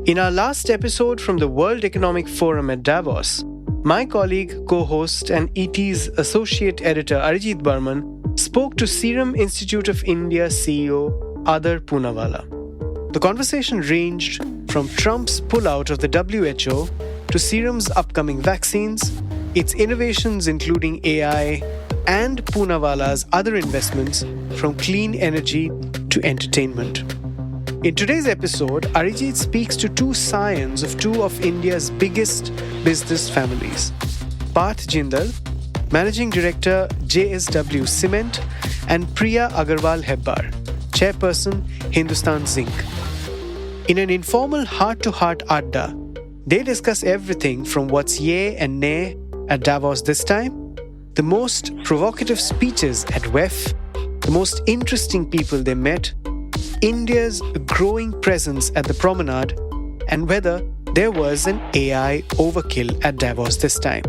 In our last episode from the World Economic Forum at Davos, my colleague, co-host and ET's associate editor Arijit Barman spoke to Serum Institute of India CEO Adda Poonawalla. The conversation ranged from Trump's pullout of the WHO to Serum's upcoming vaccines, its innovations including AI, and Poonawalla's other investments from clean energy to entertainment. In today's episode, Arijit speaks to two scions of two of India's biggest business families. Parth Jindal, Managing Director JSW Cement, and Priya Agarwal Hebbar, Chairperson Hindustan Zinc. In an informal heart-to-heart Adda, they discuss everything from what's yay and nay at Davos this time, the most provocative speeches at WEF, the most interesting people they met, India's growing presence at the promenade, and whether there was an AI overkill at Davos this time.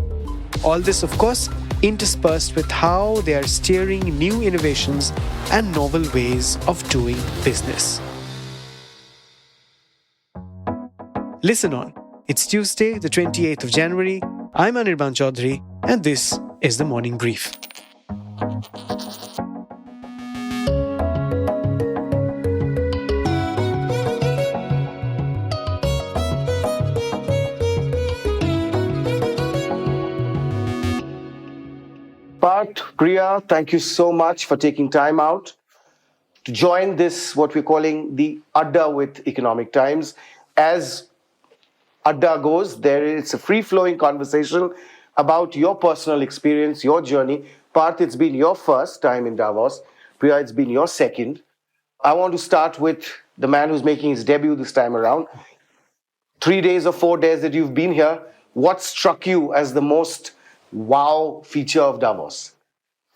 All this, of course, interspersed with how they are steering new innovations and novel ways of doing business. Listen on. It's Tuesday, the 28th of January. I'm Anirban Chaudhary, and this is the Morning Brief. Parth, Priya, thank you so much for taking time out to join this, what we're calling the Adda with Economic Times. As Adda goes, it's a free-flowing conversation about your personal experience, your journey. Parth, it's been your first time in Davos. Priya, it's been your second. I want to start with the man who's making his debut this time around. 3 days or 4 days that you've been here, what struck you as the most wow feature of Davos?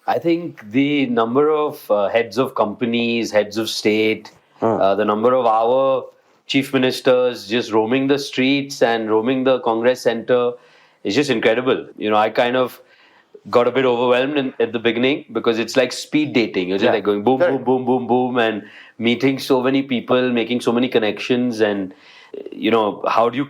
I think the number of heads of companies, heads of state, the number of our chief ministers just roaming the streets and roaming the Congress Center is just incredible. You know, I kind of got a bit overwhelmed at the beginning because it's like speed dating. You're just like going boom, boom, boom, boom, boom, and meeting so many people, making so many connections, and you know, how do you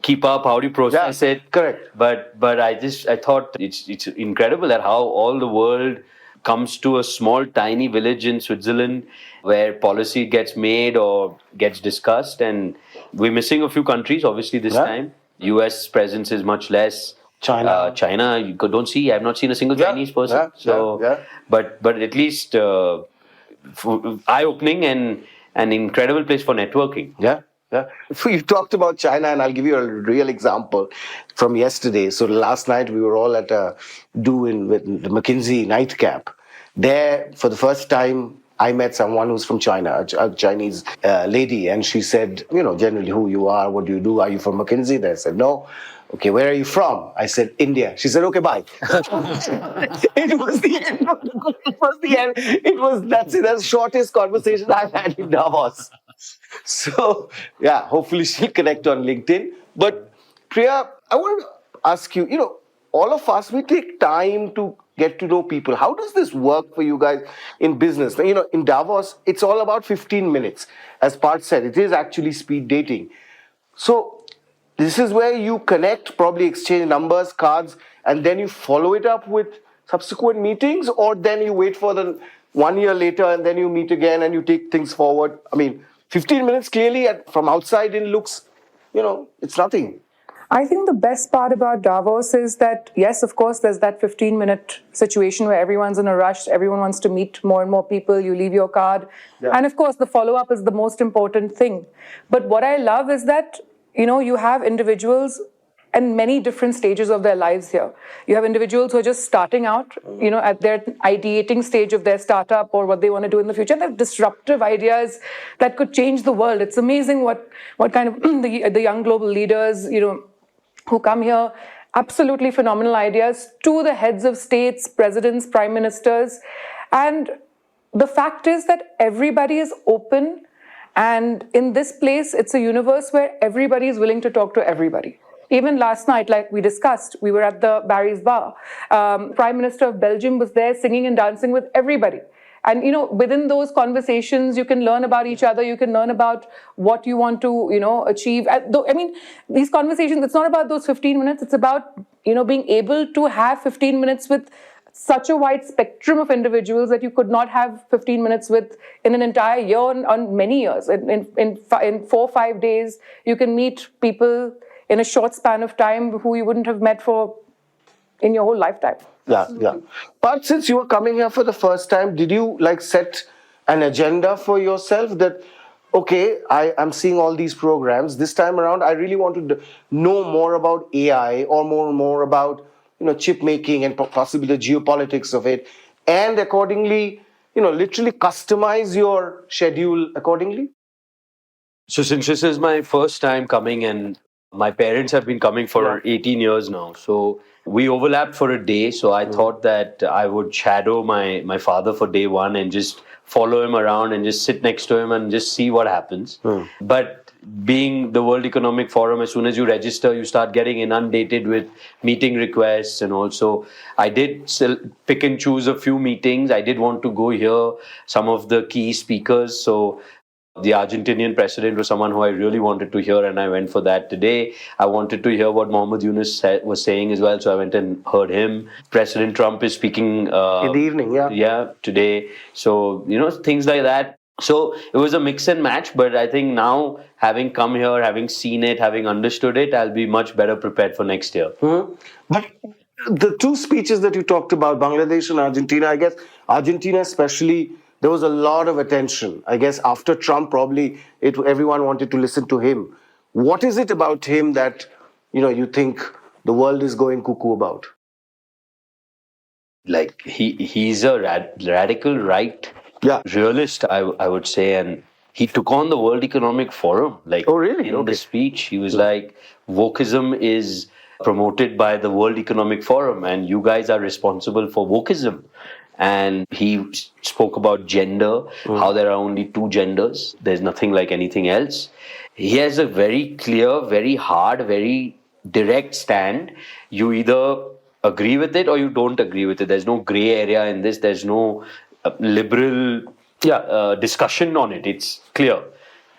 keep up? How do you process it? Correct. But I thought it's incredible that how all the world comes to a small tiny village in Switzerland where policy gets made or gets discussed, and we're missing a few countries obviously this time. US presence is much less. China, you don't see. I've not seen a single Chinese person. But at least eye-opening and an incredible place for networking. Yeah. So you talked about China, and I'll give you a real example from yesterday. So last night we were all at a with the McKinsey nightcap. There, for the first time, I met someone who's from China, a Chinese lady, and she said, you know, generally who you are, what do you do? Are you from McKinsey? Then I said, no. Okay, where are you from? I said, India. She said, okay, bye. It was the end. That's the shortest conversation I've had in Davos. So, hopefully she'll connect on LinkedIn. But Priya, I want to ask you, all of us, we take time to get to know people. How does this work for you guys in business? Now, in Davos, it's all about 15 minutes. As Parth said, it is actually speed dating. So, this is where you connect, probably exchange numbers, cards, and then you follow it up with subsequent meetings, or then you wait for the 1 year later and then you meet again and you take things forward. I mean, 15 minutes clearly from outside in looks, it's nothing. I think the best part about Davos is that, yes, of course, there's that 15-minute situation where everyone's in a rush, everyone wants to meet more and more people, you leave your card. And of course, the follow-up is the most important thing. But what I love is that, you have individuals in many different stages of their lives here. You have individuals who are just starting out, at their ideating stage of their startup or what they want to do in the future. They have disruptive ideas that could change the world. It's amazing what kind of the young global leaders, who come here, absolutely phenomenal ideas, to the heads of states, presidents, prime ministers. And the fact is that everybody is open. And in this place, it's a universe where everybody is willing to talk to everybody. Even last night, like we discussed, we were at the Barry's Bar. Prime Minister of Belgium was there singing and dancing with everybody. And, within those conversations, you can learn about each other. You can learn about what you want to, achieve. These conversations, it's not about those 15 minutes. It's about, being able to have 15 minutes with such a wide spectrum of individuals that you could not have 15 minutes with in an entire year on many years. In 4 or 5 days, you can meet people in a short span of time who you wouldn't have met in your whole lifetime. Yeah. But since you were coming here for the first time, did you set an agenda for yourself that, okay, I'm seeing all these programs. This time around, I really want to know more about AI or more about chip making and possibly the geopolitics of it, and accordingly, literally customize your schedule accordingly? So since this is my first time coming, and my parents have been coming for 18 years now, so we overlapped for a day. So I thought that I would shadow my father for day one and just follow him around and just sit next to him and just see what happens. But being the World Economic Forum, as soon as you register, you start getting inundated with meeting requests. And also, I did pick and choose a few meetings. I did want to go hear some of the key speakers. So the Argentinian president was someone who I really wanted to hear, and I went for that today. I wanted to hear what Mohammed Yunus was saying as well, so I went and heard him. President Trump is speaking in the evening, today. So, things like that. So it was a mix and match, but I think now, having come here, having seen it, having understood it, I'll be much better prepared for next year. But the two speeches that you talked about, Bangladesh and Argentina, I guess Argentina especially, there was a lot of attention. I guess after Trump, probably everyone wanted to listen to him. What is it about him that you think the world is going cuckoo about? He's a radical right realist, I would say, and he took on the World Economic Forum. Oh, really? In the speech, he was like, wokeism is promoted by the World Economic Forum, and you guys are responsible for wokeism. And he spoke about gender, how there are only two genders. There's nothing like anything else. He has a very clear, very hard, very direct stand. You either agree with it or you don't agree with it. There's no gray area in this. There's no liberal discussion on it. It's clear.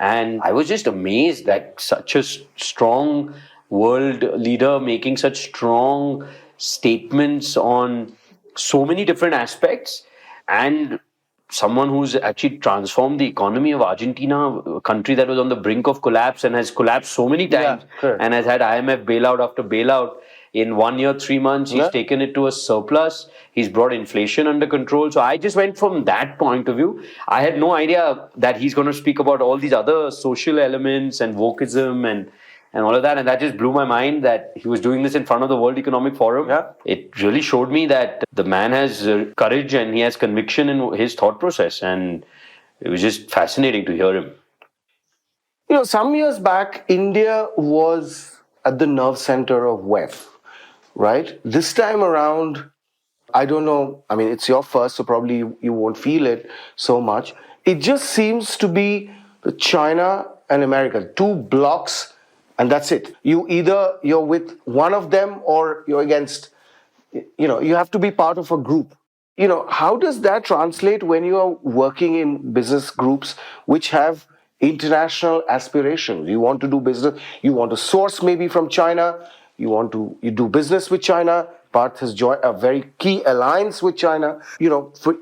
And I was just amazed that such a strong world leader making such strong statements on so many different aspects, and someone who's actually transformed the economy of Argentina, a country that was on the brink of collapse and has collapsed so many times and has had IMF bailout after bailout. In 1 year, 3 months, he's taken it to a surplus. He's brought inflation under control. So I just went from that point of view. I had no idea that he's going to speak about all these other social elements and wokeism and all of that. And that just blew my mind that he was doing this in front of the World Economic Forum. It really showed me that the man has courage and he has conviction in his thought process. And it was just fascinating to hear him. Some years back, India was at the nerve center of WEF, right? This time around, I don't know. I mean, it's your first, so probably you won't feel it so much. It just seems to be China and America, two blocks. And that's it. You're with one of them or you're against, you have to be part of a group. How does that translate when you are working in business groups which have international aspirations? You want to do business, you want to source maybe from China, you do business with China. Parth has joined a very key alliance with China.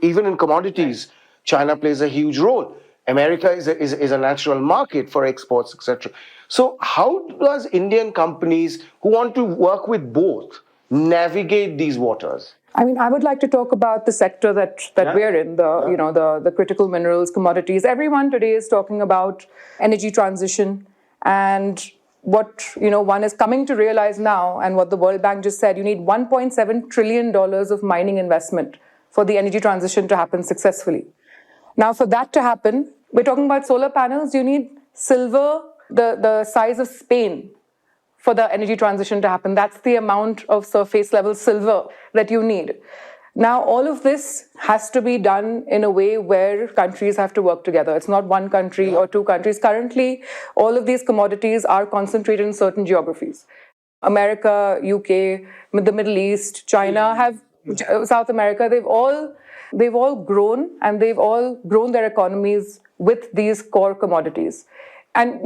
Even in commodities, China plays a huge role. America is a natural market for exports, etc. So how does Indian companies who want to work with both navigate these waters? I mean, I would like to talk about the sector that we're in, the critical minerals, commodities. Everyone today is talking about energy transition, and what one is coming to realize now, and what the World Bank just said, you need $1.7 trillion of mining investment for the energy transition to happen successfully. Now, for that to happen, we're talking about solar panels. You need silver the size of Spain for the energy transition to happen. That's the amount of surface level silver that you need. Now, all of this has to be done in a way where countries have to work together. It's not one country or two countries. Currently, all of these commodities are concentrated in certain geographies. America, UK, the Middle East, China, South America, they've all they've all grown and they've all grown their economies with these core commodities. And,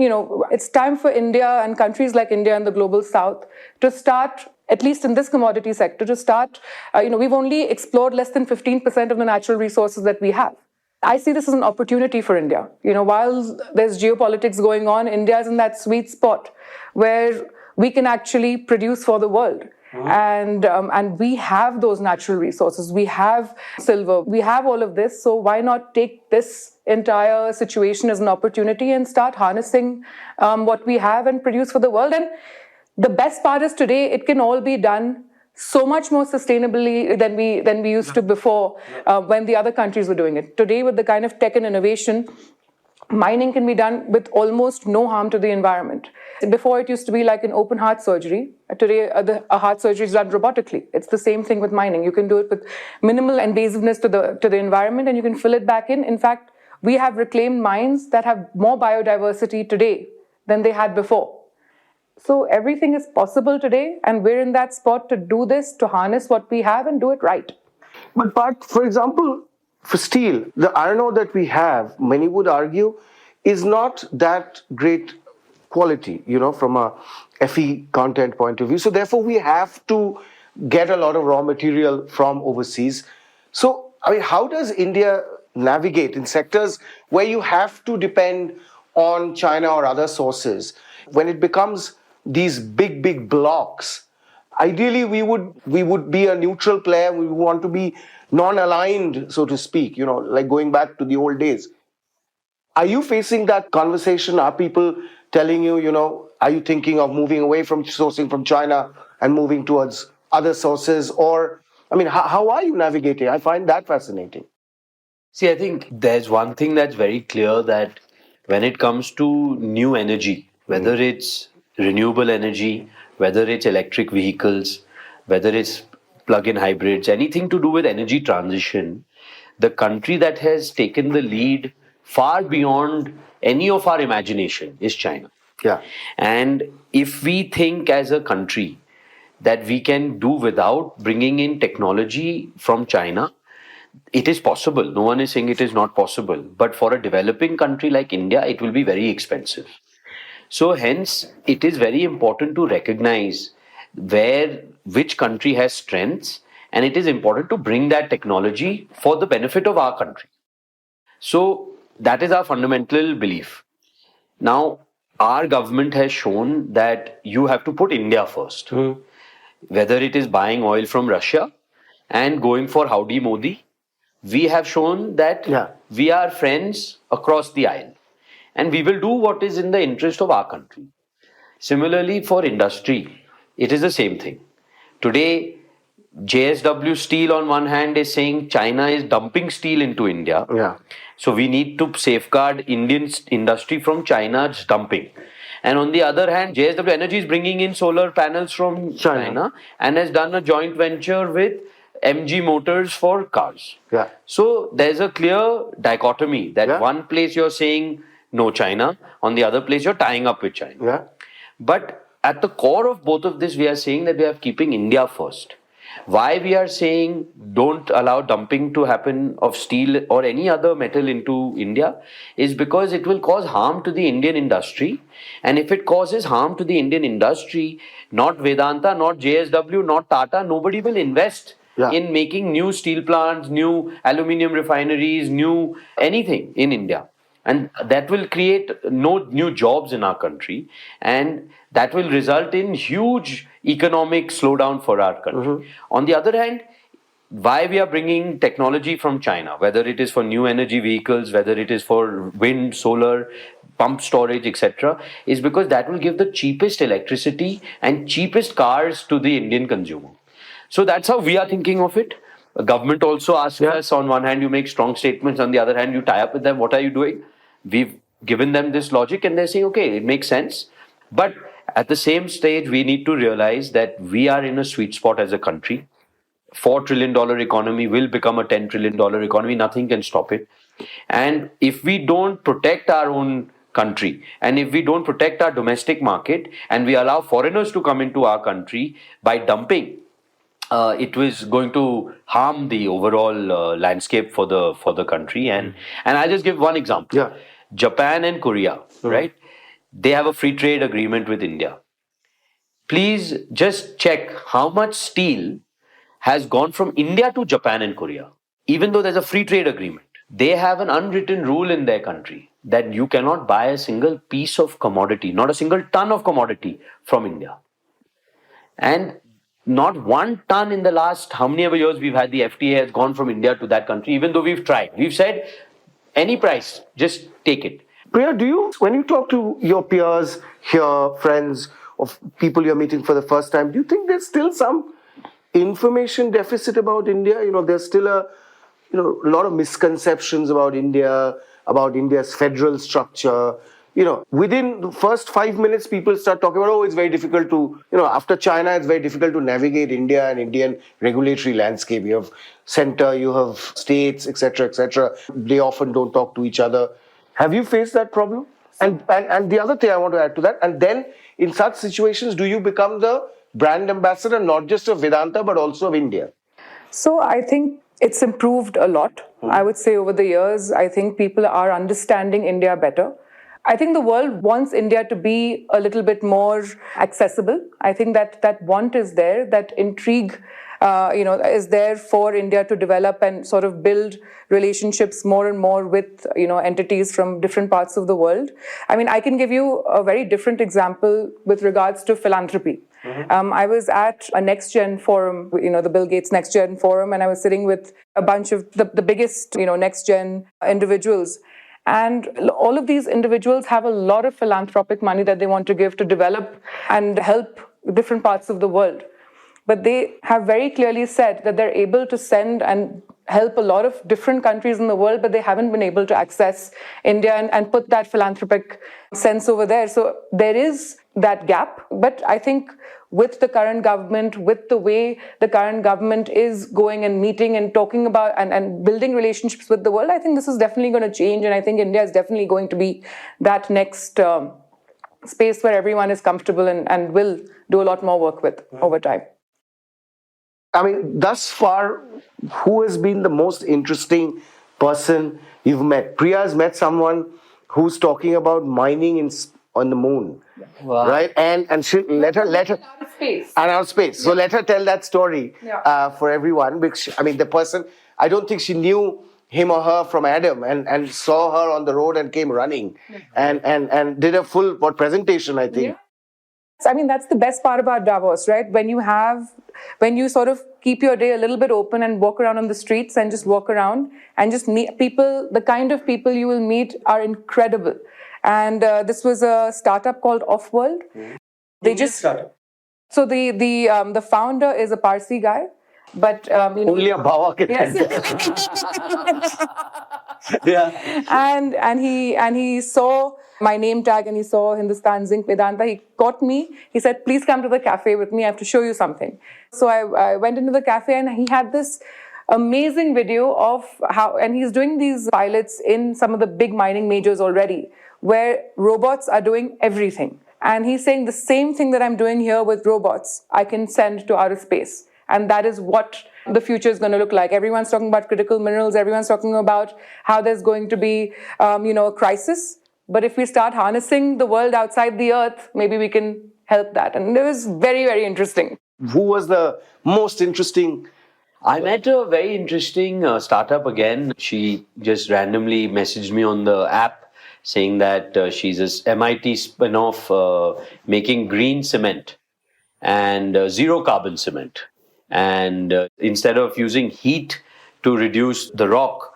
it's time for India and countries like India and the global south to start, at least in this commodity sector, to start, we've only explored less than 15% of the natural resources that we have. I see this as an opportunity for India. While there's geopolitics going on, India is in that sweet spot where we can actually produce for the world. And we have those natural resources. We have silver. We have all of this. So why not take this entire situation as an opportunity and start harnessing what we have and produce for the world? And the best part is today it can all be done so much more sustainably than we used to before when the other countries were doing it. Today, with the kind of tech and innovation, mining can be done with almost no harm to the environment. Before, it used to be like an open heart surgery. Today, a heart surgery is done robotically. It's the same thing with mining. You can do it with minimal invasiveness to the environment, and you can fill it back in. In fact, we have reclaimed mines that have more biodiversity today than they had before. So everything is possible today, and we're in that spot to do this, to harness what we have and do it right. But for example, for steel, the iron ore that we have, many would argue, is not that great quality, from a Fe content point of view. So therefore, we have to get a lot of raw material from overseas. So, how does India navigate in sectors where you have to depend on China or other sources? When it becomes these big blocks, ideally we would be a neutral player. We want to be non-aligned, so to speak, like going back to the old days. Are you facing that conversation? Are people telling you, are you thinking of moving away from sourcing from China and moving towards other sources? Or, how are you navigating? I find that fascinating. See, I think there's one thing that's very clear, that when it comes to new energy, whether it's renewable energy, whether it's electric vehicles, whether it's plug-in hybrids, anything to do with energy transition, the country that has taken the lead far beyond any of our imagination is China. Yeah. And if we think as a country that we can do without bringing in technology from China, it is possible. No one is saying it is not possible. But for a developing country like India, it will be very expensive. So hence, it is very important to recognize which country has strengths, and it is important to bring that technology for the benefit of our country. So that is our fundamental belief. Now, our government has shown that you have to put India first. Whether it is buying oil from Russia and going for Howdy Modi, we have shown that we are friends across the aisle. And we will do what is in the interest of our country. Similarly, for industry, it is the same thing. Today, JSW Steel on one hand is saying China is dumping steel into India. Yeah. So we need to safeguard Indian industry from China's dumping. And on the other hand, JSW Energy is bringing in solar panels from China and has done a joint venture with MG Motors for cars. Yeah. So there's a clear dichotomy that one place you're saying no China, on the other place you're tying up with China. Yeah. But at the core of both of this, we are saying that we are keeping India first. Why we are saying don't allow dumping to happen of steel or any other metal into India is because it will cause harm to the Indian industry. And if it causes harm to the Indian industry, not Vedanta, not JSW, not Tata, nobody will invest in making new steel plants, new aluminium refineries, new anything in India. And that will create no new jobs in our country. And that will result in huge economic slowdown for our country. On the other hand, why we are bringing technology from China, whether it is for new energy vehicles, whether it is for wind, solar, pump storage, etc., is because that will give the cheapest electricity and cheapest cars to the Indian consumer. So that's how we are thinking of it. The government also asks us, on one hand, you make strong statements, on the other hand, you tie up with them. What are you doing? We've given them this logic and they're saying, okay, it makes sense. But at the same stage, we need to realize that we are in a sweet spot as a country. $4 trillion economy will become a $10 trillion economy. Nothing can stop it. And if we don't protect our own country, and if we don't protect our domestic market, and we allow foreigners to come into our country by dumping, it was going to harm the overall landscape for the country. And I'll just give one example. Yeah. Japan and Korea, right? They have a free trade agreement with India. Please just check how much steel has gone from India to Japan and Korea, even though there's a free trade agreement. They have an unwritten rule in their country that you cannot buy a single piece of commodity, not a single ton of commodity from India. And not one ton in the last how many ever years we've had the FTA has gone from India to that country, even though we've tried. We've said any price, just take it. Priya, when you talk to your peers here, friends, of people you're meeting for the first time, do you think there's still some information deficit about India? There's still a lot of misconceptions about India, about India's federal structure. Within the first 5 minutes, people start talking about, it's very difficult to, after China, it's very difficult to navigate India and Indian regulatory landscape. You have center, you have states, etc., etc. They often don't talk to each other. Have you faced that problem? And the other thing I want to add to that, and then in such situations, do you become the brand ambassador, not just of Vedanta, but also of India? So I think it's improved a lot. I would say over the years, I think people are understanding India better. I think the world wants India to be a little bit more accessible. I think that want is there, that intrigue is there for India to develop and sort of build relationships more and more with, entities from different parts of the world. I mean, I can give you a very different example with regards to philanthropy. I was at a NexGen forum, the Bill Gates NexGen forum, and I was sitting with a bunch of the biggest, NexGen individuals. And all of these individuals have a lot of philanthropic money that they want to give to develop and help different parts of the world. But they have very clearly said that they're able to send and help a lot of different countries in the world, but they haven't been able to access India and put that philanthropic sense over there. So there is that gap. But I think with the current government, with the way the current government is going and meeting and talking about and building relationships with the world, I think this is definitely going to change. And I think India is definitely going to be that next space where everyone is comfortable and will do a lot more work with over time. I mean, thus far, who has been the most interesting person you've met? Priya has met someone who's talking about mining on the moon, right? And she let her out of space. So let her tell that story for everyone. Because the person, I don't think she knew him or her from Adam, and saw her on the road and came running, and did a full presentation, I think. Yeah. I mean, that's the best part about Davos, right? When you sort of keep your day a little bit open and walk around on the streets and just walk around and just meet people, the kind of people you will meet are incredible. And this was a startup called Offworld. They just startup. So the founder is a Parsi guy, but only a Bawa can. Yes. Yeah. And he saw my name tag and he saw Hindustan Zinc Vedanta. He caught me. He said, please come to the cafe with me. I have to show you something. So I went into the cafe and he had this amazing video of how, and he's doing these pilots in some of the big mining majors already, where robots are doing everything. And he's saying the same thing that I'm doing here with robots, I can send to outer space. And that is what the future is going to look like. Everyone's talking about critical minerals. Everyone's talking about how there's going to be, a crisis. But if we start harnessing the world outside the earth, maybe we can help that. And it was very, very interesting. Who was the most interesting? I met a very interesting startup again. She just randomly messaged me on the app saying that she's a MIT spin-off making green cement and zero carbon cement. And instead of using heat to reduce the rock,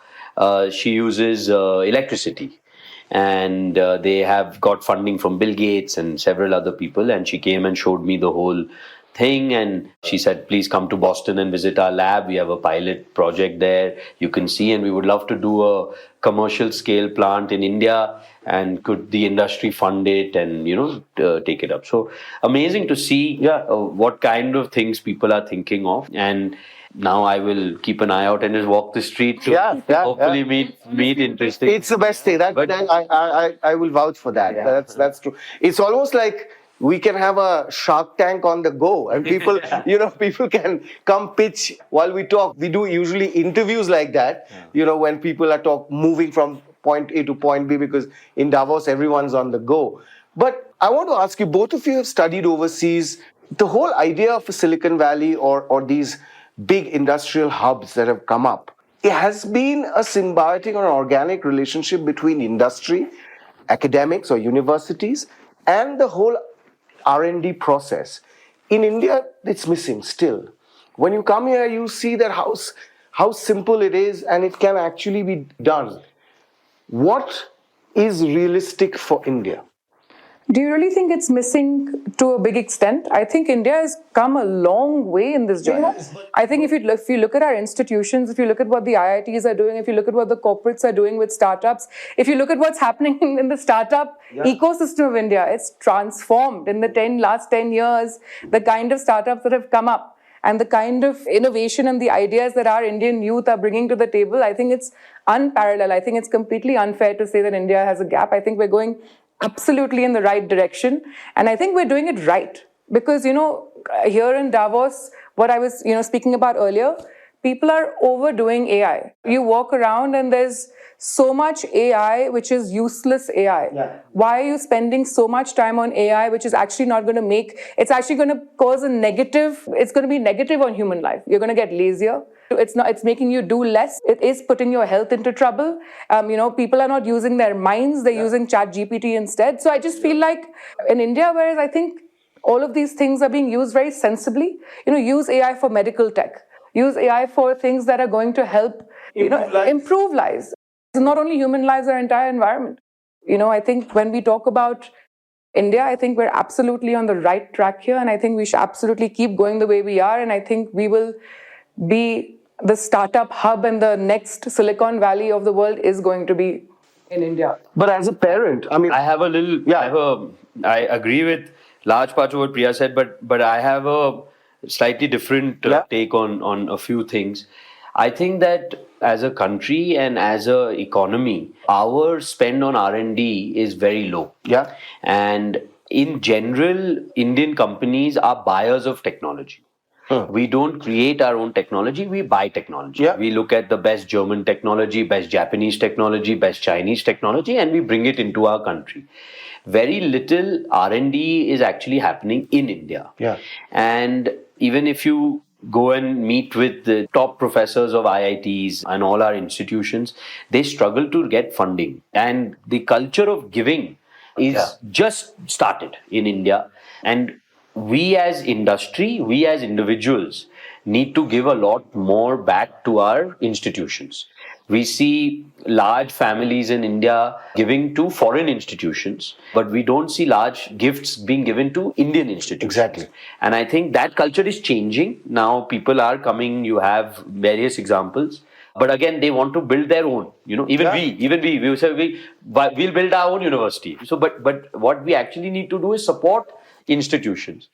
she uses electricity. And they have got funding from Bill Gates and several other people. And she came and showed me the whole thing. And she said, please come to Boston and visit our lab. We have a pilot project there. You can see, and we would love to do a commercial scale plant in India. And could the industry fund it and, take it up? So amazing to see what kind of things people are thinking of. And now I will keep an eye out and just walk the street to hopefully meet interesting. It's the best thing. I will vouch for that. Yeah. That's true. It's almost like we can have a Shark Tank on the go, and people, people can come pitch while we talk. We do usually interviews like that, when people are moving from point A to point B, because in Davos, everyone's on the go. But I want to ask you, both of you have studied overseas. The whole idea of a Silicon Valley or these big industrial hubs that have come up, it has been a symbiotic or organic relationship between industry, academics or universities, and the whole R&D process. In India, it's missing still. When you come here, you see that how simple it is, and it can actually be done. What is realistic for India? Do you really think it's missing to a big extent? I think India has come a long way in this journey. I think if you look at our institutions, if you look at what the IITs are doing, if you look at what the corporates are doing with startups, if you look at what's happening in the startup ecosystem of India, it's transformed in the last 10 years, the kind of startups that have come up and the kind of innovation and the ideas that our Indian youth are bringing to the table. I think it's unparalleled. I think it's completely unfair to say that India has a gap. I think we're going absolutely in the right direction. And I think we're doing it right. Because, here in Davos, what I was, speaking about earlier, people are overdoing AI. You walk around and there's so much AI, which is useless AI. Yeah. Why are you spending so much time on AI, which is actually not going to it's actually going to cause it's going to be negative on human life. You're going to get lazier. It's making you do less. It is putting your health into trouble. People are not using their minds. They're using ChatGPT instead. So I just feel like in India, whereas I think all of these things are being used very sensibly, use AI for medical tech. Use AI for things that are going to help, improve lives. Not only human lives, our entire environment. I think when we talk about India, I think we're absolutely on the right track here. And I think we should absolutely keep going the way we are. And I think we will be the startup hub, and the next Silicon Valley of the world is going to be in India. But as a parent, I agree with large parts of what Priya said, but I have a slightly different take on a few things. I think that as a country and as a economy, our spend on R&D is very low. Yeah. And in general, Indian companies are buyers of technology. We don't create our own technology, we buy technology. Yeah. We look at the best German technology, best Japanese technology, best Chinese technology, and we bring it into our country. Very little R&D is actually happening in India. Yeah. And even if you go and meet with the top professors of IITs and all our institutions, they struggle to get funding. And the culture of giving is just started in India. And we as industry, we as individuals need to give a lot more back to our institutions. We see large families in India giving to foreign institutions, but we don't see large gifts being given to Indian institutions. Exactly. And I think that culture is changing. Now people are coming, you have various examples. But again, they want to build their own. Even we say we'll build our own university. So, but what we actually need to do is support institutions.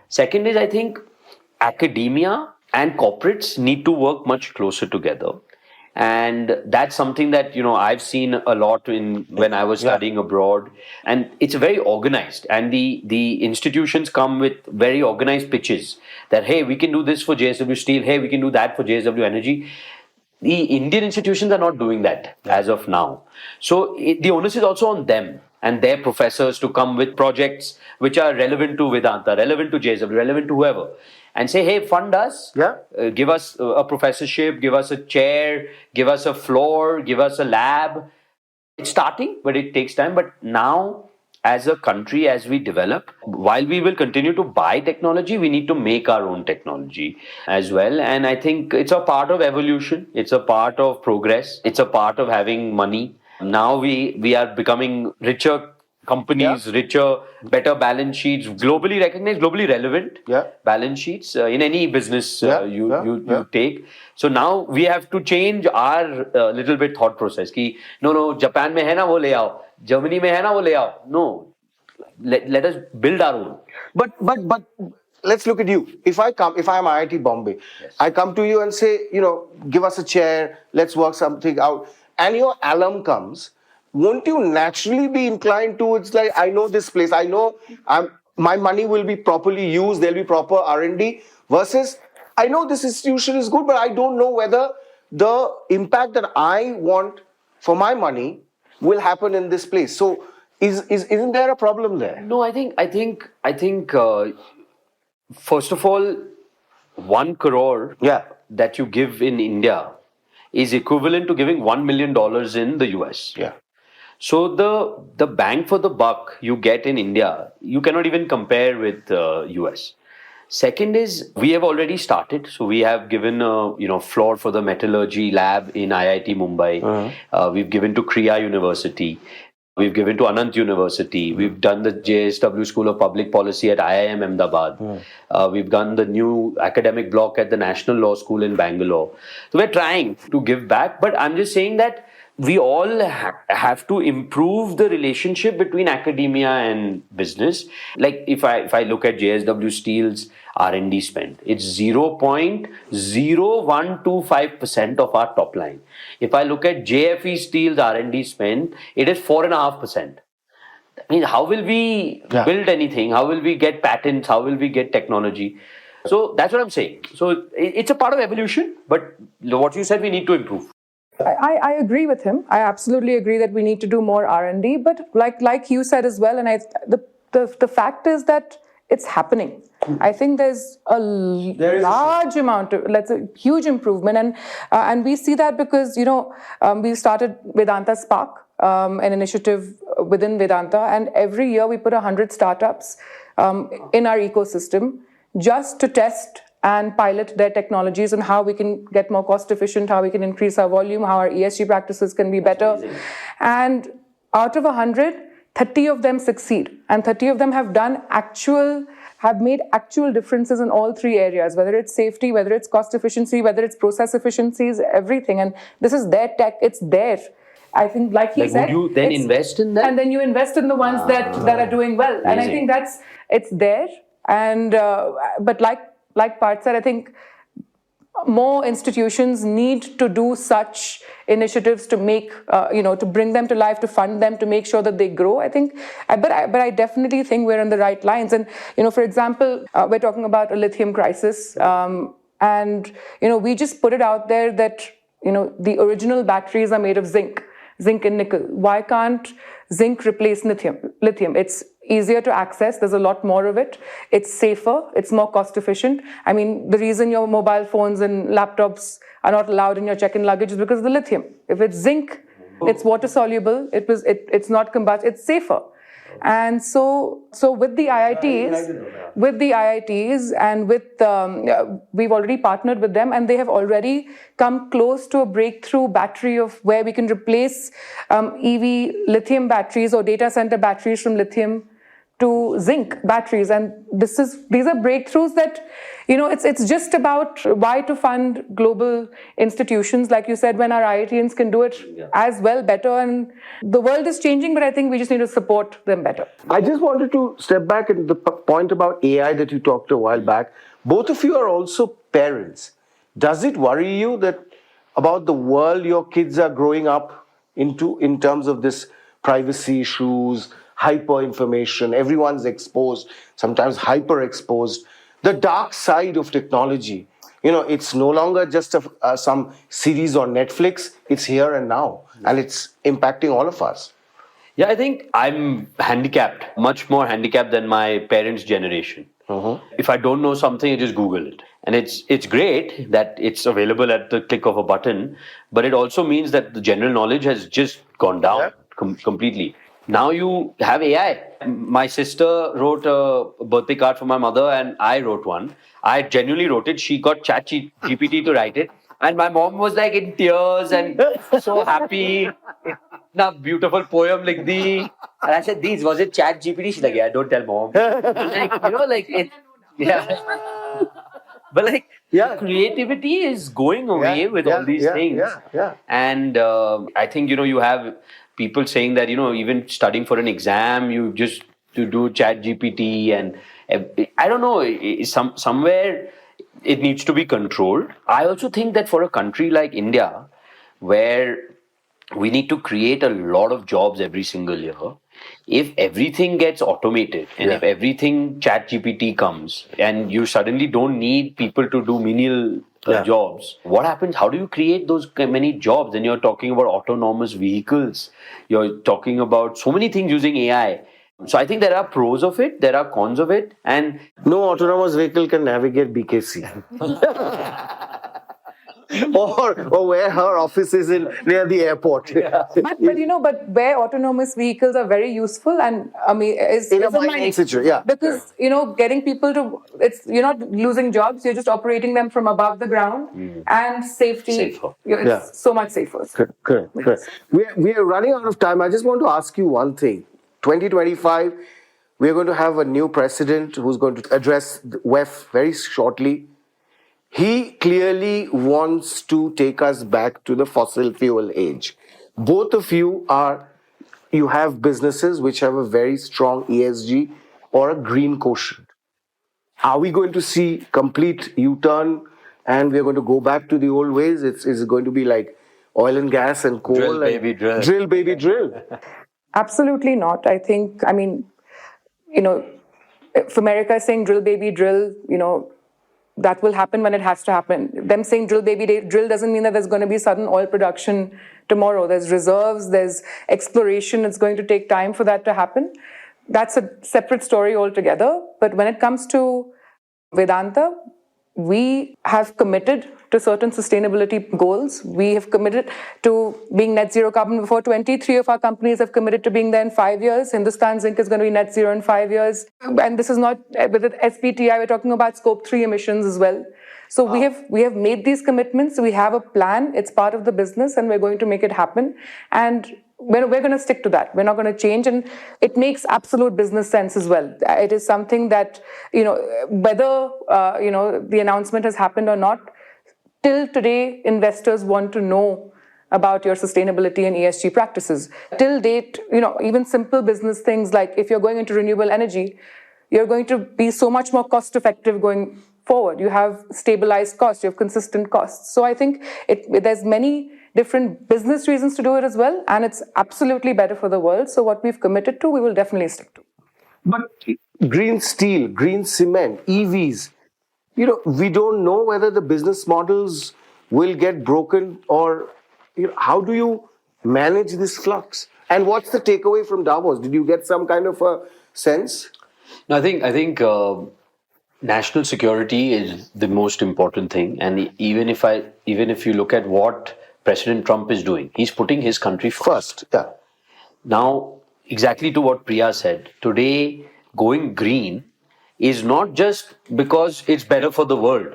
Second is, I think academia and corporates need to work much closer together. And that's something that, I've seen a lot when I was studying abroad. And it's very organized. And the institutions come with very organized pitches that, hey, we can do this for JSW Steel. Hey, we can do that for JSW Energy. The Indian institutions are not doing that as of now. So the onus is also on them and their professors to come with projects which are relevant to Vedanta, relevant to JSW, relevant to whoever. And say, hey, fund us, give us a professorship, give us a chair, give us a floor, give us a lab. It's starting, but it takes time. But now, as a country, as we develop, while we will continue to buy technology, we need to make our own technology as well. And I think it's a part of evolution. It's a part of progress. It's a part of having money. Now we are becoming richer companies, richer, better balance sheets, globally recognized, globally relevant balance sheets in any business you take. So now we have to change our little bit thought process. Ki, no, Japan mein hai na, wo le aao. Germany mein hai na, wo le aao. No, let us build our own. But let's look at you. If I am IIT Bombay, I come to you and say, give us a chair, let's work something out. And your alum comes, won't you naturally be inclined towards like, I know this place, I know my money will be properly used, there'll be proper R&D, versus I know this institution is good, but I don't know whether the impact that I want for my money will happen in this place. So isn't there a problem there? No, I think. First of all, 1 crore Yeah. that you give in India is equivalent to giving $1 million in the US. Yeah. So the bang for the buck you get in India, you cannot even compare with US. Second is we have already started. So we have given a floor for the metallurgy lab in IIT Mumbai. We've given to Kriya University. We've given to Anant University. We've done the JSW School of Public Policy at IIM Ahmedabad. We've done the new academic block at the National Law School in Bangalore. So we're trying to give back, but I'm just saying that we all have to improve the relationship between academia and business. Like if I look at JSW Steel's R&D spend, it's 0.0125% of our top line. If I look at JFE Steel's R&D spend, it is 4.5%. I mean, how will we build anything? How will we get patents? How will we get technology? So that's what I'm saying. So it's a part of evolution, but what you said, we need to improve. I agree with him. I absolutely agree that we need to do more R&D. But like you said as well, and the fact is that it's happening. I think there's a large amount of, let's say, huge improvement, and we see that because we started Vedanta Spark, an initiative within Vedanta, and every year we put 100 startups in our ecosystem just to test and pilot their technologies and how we can get more cost efficient, how we can increase our volume, how our ESG practices can be better. And out of 100, 30 of them succeed, and 30 of them have made actual differences in all three areas, whether it's safety, whether it's cost efficiency, whether it's process efficiencies, everything. And this is their tech, it's there. I think, like he said, would you then invest in that? And then you invest in the ones that are doing well. Amazing. And I think it's there. And but like Parth said, I think more institutions need to do such initiatives to make, to bring them to life, to fund them, to make sure that they grow. I think, but I definitely think we're on the right lines. And, for example, we're talking about a lithium crisis. And, we just put it out there that, the original batteries are made of zinc and nickel. Why can't zinc replace lithium? It's easier to access. There's a lot more of it. It's safer. It's more cost efficient. I mean, the reason your mobile phones and laptops are not allowed in your check-in luggage is because of the lithium. If it's zinc, it's water soluble. It's not combust. It's safer. And so with the IITs, and we've already partnered with them, and they have already come close to a breakthrough battery of where we can replace EV lithium batteries or data center batteries from lithium to zinc batteries. And these are breakthroughs that, it's just about why to fund global institutions. Like you said, when our IITians can do it as well, better. And the world is changing, but I think we just need to support them better. I just wanted to step back at the point about AI that you talked a while back. Both of you are also parents. Does it worry you about the world your kids are growing up into in terms of this privacy issues, hyper information, everyone's exposed, sometimes hyper exposed, the dark side of technology? It's no longer just some series on Netflix, it's here and now, and it's impacting all of us. Yeah, I think I'm handicapped, much more handicapped than my parents' generation. If I don't know something, I just Google it. And it's great that it's available at the click of a button, but it also means that the general knowledge has just gone down completely. Now you have AI. My sister wrote a birthday card for my mother and I wrote one. I genuinely wrote it. She got ChatGPT to write it. And my mom was like in tears and so happy. Itna beautiful poem like the. And I said, was it ChatGPT? She's like, yeah, don't tell mom. But creativity is going away with all these things. And I think, you have people saying that, even studying for an exam, you just to do ChatGPT, and I don't know, somewhere it needs to be controlled. I also think that for a country like India, where we need to create a lot of jobs every single year, If everything gets automated and if everything chat GPT comes and you suddenly don't need people to do menial jobs, what happens? How do you create those many jobs? Then you're talking about autonomous vehicles. You're talking about so many things using AI. So I think there are pros of it, there are cons of it, and No autonomous vehicle can navigate BKC. or where her office is in near the airport. But where autonomous vehicles are very useful, and I mean, In a mining situation, because getting people to, you're not losing jobs, you're just operating them from above the ground, and safety. Safer. It's so much safer. Correct. We are running out of time. I just want to ask you one thing. 2025, we are going to have a new president who's going to address the WEF very shortly. He clearly wants to take us back to the fossil fuel age. Both of you have businesses which have a very strong ESG or a green quotient. Are we going to see complete U-turn and we're going to go back to the old ways? It's going to be like oil and gas and coal. Drill, baby, drill. Drill, baby, drill. Absolutely not. If America is saying drill, baby, drill, that will happen when it has to happen. Them saying drill, baby, drill doesn't mean that there's going to be sudden oil production tomorrow. There's reserves, there's exploration. It's going to take time for that to happen. That's a separate story altogether. But when it comes to Vedanta, we have committed to certain sustainability goals. We have committed to being net zero carbon before 23 of our companies have committed to being there in 5 years. Hindustan Zinc is going to be net zero in 5 years. And this is not, with the SPTI, we're talking about scope 3 emissions as well. So we have made these commitments. We have a plan. It's part of the business and we're going to make it happen. And we're going to stick to that. We're not going to change, and it makes absolute business sense as well. It is something that, whether, the announcement has happened or not, till today, investors want to know about your sustainability and ESG practices. Till date, even simple business things like if you're going into renewable energy, you're going to be so much more cost effective going forward. You have stabilized costs, you have consistent costs. So I think there's many different business reasons to do it as well, and it's absolutely better for the world. So what we've committed to, we will definitely stick to. But green steel, green cement, EVs, we don't know whether the business models will get broken or how do you manage this flux? And what's the takeaway from Davos? Did you get some kind of a sense? No, I think national security is the most important thing, and even if you look at what President Trump is doing, he's putting his country first. Yeah. Now, exactly to what Priya said, today going green is not just because it's better for the world.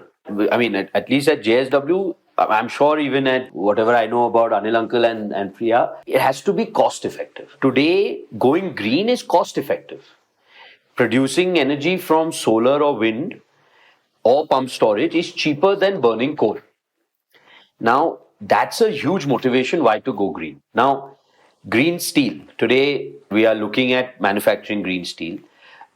I mean, at least at JSW, I'm sure even at whatever I know about Anil Uncle and Priya, it has to be cost effective. Today, going green is cost effective. Producing energy from solar or wind or pump storage is cheaper than burning coal. Now, that's a huge motivation why to go green. Now, green steel. Today, we are looking at manufacturing green steel.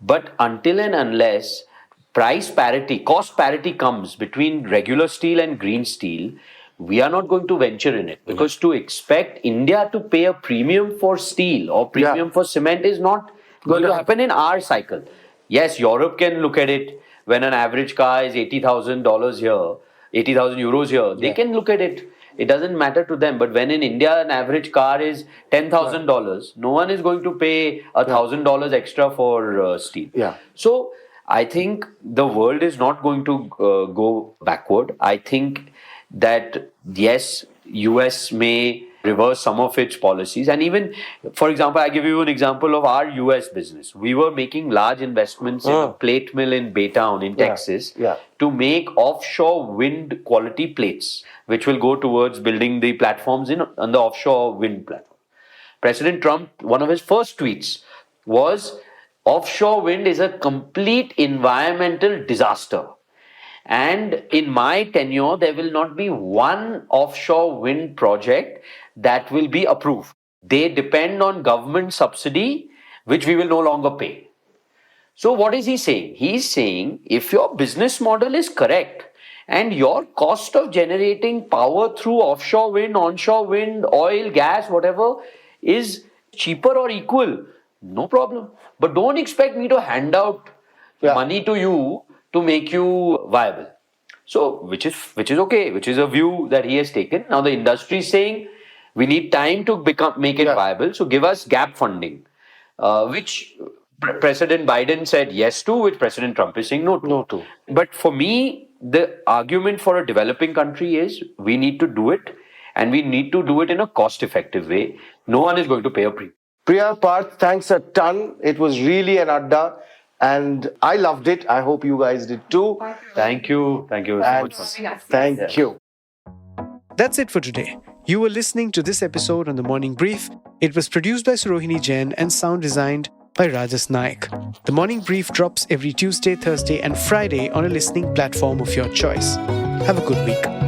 But until and unless price parity, cost parity comes between regular steel and green steel, we are not going to venture in it. Because to expect India to pay a premium for steel or premium for cement is not going to happen in our cycle. Yes, Europe can look at it when an average car is $80,000 here, 80,000 euros here. They can look at it. It doesn't matter to them. But when in India an average car is $10,000, no one is going to pay $1,000 extra for steel. So I think the world is not going to go backward. I think that yes, US may reverse some of its policies. And even, for example, I give you an example of our US business. We were making large investments in a plate mill in Baytown in Texas to make offshore wind quality plates, which will go towards building the platforms on the offshore wind platform. President Trump, one of his first tweets was, offshore wind is a complete environmental disaster. And in my tenure, there will not be one offshore wind project that will be approved. They depend on government subsidy, which we will no longer pay. So what is he saying? He's saying if your business model is correct and your cost of generating power through offshore wind, onshore wind, oil, gas, whatever, is cheaper or equal No problem. But don't expect me to hand out money to you to make you viable. So, which is okay, which is a view that he has taken. Now the industry is saying we need time to make it viable. So give us gap funding, which President Biden said yes to, which President Trump is saying no to. But for me, the argument for a developing country is we need to do it, and we need to do it in a cost-effective way. No one is going to pay a premium. Priya, Parth, thanks a ton. It was really an Adda, and I loved it. I hope you guys did too. Thank you. Thank you so much. Thank you. That's it for today. You were listening to this episode on The Morning Brief. It was produced by Surohini Jain and sound designed by Rajas Naik. The Morning Brief drops every Tuesday, Thursday and Friday on a listening platform of your choice. Have a good week.